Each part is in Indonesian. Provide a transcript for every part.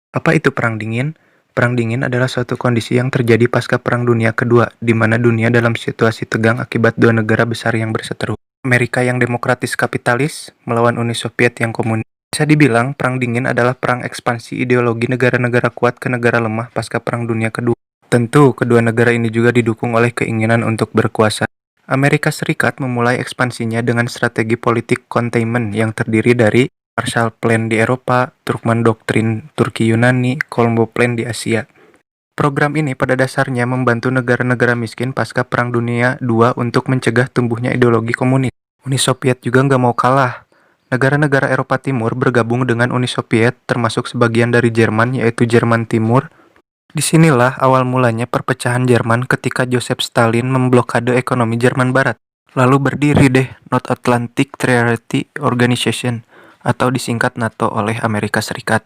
Apa itu Perang Dingin? Perang Dingin adalah suatu kondisi yang terjadi pasca Perang Dunia Kedua, di mana dunia dalam situasi tegang akibat dua negara besar yang berseteru. Amerika yang demokratis kapitalis melawan Uni Soviet yang komunis. Bisa dibilang, Perang Dingin adalah perang ekspansi ideologi negara-negara kuat ke negara lemah pasca Perang Dunia Kedua. Tentu, kedua negara ini juga didukung oleh keinginan untuk berkuasa. Amerika Serikat memulai ekspansinya dengan strategi politik containment yang terdiri dari Marshall Plan di Eropa, Turkmen Doktrin Turki Yunani, Colombo Plan di Asia. Program ini pada dasarnya membantu negara-negara miskin pasca Perang Dunia II untuk mencegah tumbuhnya ideologi komunis. Uni Soviet juga nggak mau kalah. Negara-negara Eropa Timur bergabung dengan Uni Soviet, termasuk sebagian dari Jerman, yaitu Jerman Timur. Disinilah awal mulanya perpecahan Jerman ketika Joseph Stalin memblokade ekonomi Jerman Barat. Lalu berdiri deh North Atlantic Treaty Organization atau disingkat NATO oleh Amerika Serikat.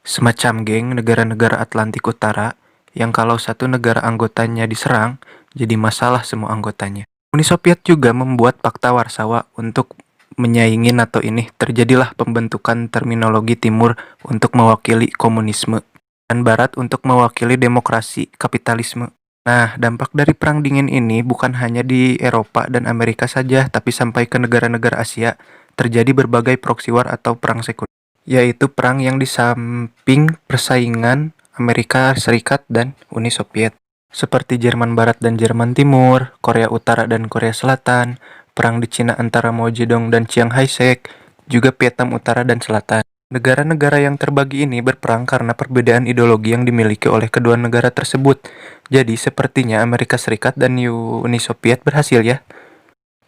Semacam geng negara-negara Atlantik Utara yang kalau satu negara anggotanya diserang, jadi masalah semua anggotanya. Uni Soviet juga membuat Fakta Warsawa untuk menyaingi NATO ini. Terjadilah pembentukan terminologi Timur untuk mewakili komunisme dan Barat untuk mewakili demokrasi kapitalisme. Nah, dampak dari Perang Dingin ini bukan hanya di Eropa dan Amerika saja, tapi sampai ke negara-negara Asia. Terjadi berbagai proxy war atau perang sekunder, yaitu perang yang di samping persaingan Amerika Serikat dan Uni Soviet. Seperti Jerman Barat dan Jerman Timur, Korea Utara dan Korea Selatan, perang di Cina antara Mao Zedong dan Chiang Kai-shek, juga Vietnam Utara dan Selatan. Negara-negara yang terbagi ini berperang karena perbedaan ideologi yang dimiliki oleh kedua negara tersebut. Jadi sepertinya Amerika Serikat dan Uni Soviet berhasil ya.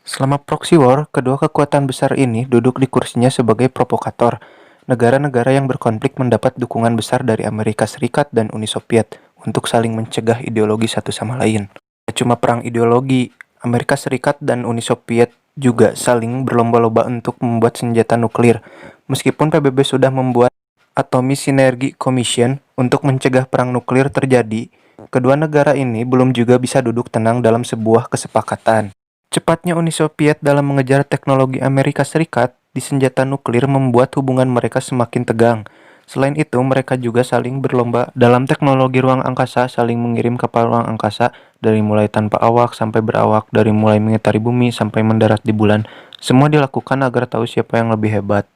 Selama proxy war, kedua kekuatan besar ini duduk di kursinya sebagai provokator. Negara-negara yang berkonflik mendapat dukungan besar dari Amerika Serikat dan Uni Soviet untuk saling mencegah ideologi satu sama lain. Tidak cuma perang ideologi, Amerika Serikat dan Uni Soviet juga saling berlomba-lomba untuk membuat senjata nuklir. Meskipun PBB sudah membuat Atomic Synergy Commission untuk mencegah perang nuklir terjadi, kedua negara ini belum juga bisa duduk tenang dalam sebuah kesepakatan. Cepatnya Uni Soviet dalam mengejar teknologi Amerika Serikat di senjata nuklir membuat hubungan mereka semakin tegang. Selain itu, mereka juga saling berlomba dalam teknologi ruang angkasa, saling mengirim kapal ruang angkasa dari mulai tanpa awak sampai berawak, dari mulai mengitari bumi sampai mendarat di bulan. Semua dilakukan agar tahu siapa yang lebih hebat.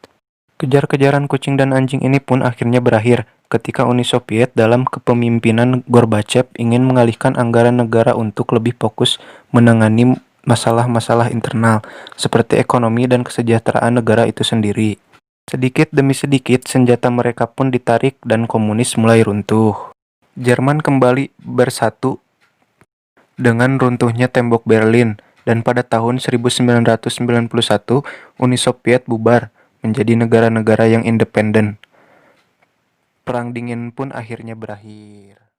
Kejar-kejaran kucing dan anjing ini pun akhirnya berakhir ketika Uni Soviet dalam kepemimpinan Gorbachev ingin mengalihkan anggaran negara untuk lebih fokus menangani masalah-masalah internal seperti ekonomi dan kesejahteraan negara itu sendiri. Sedikit demi sedikit senjata mereka pun ditarik dan komunis mulai runtuh. Jerman kembali bersatu dengan runtuhnya tembok Berlin dan pada tahun 1991 Uni Soviet bubar menjadi negara-negara yang independen. Perang Dingin pun akhirnya berakhir.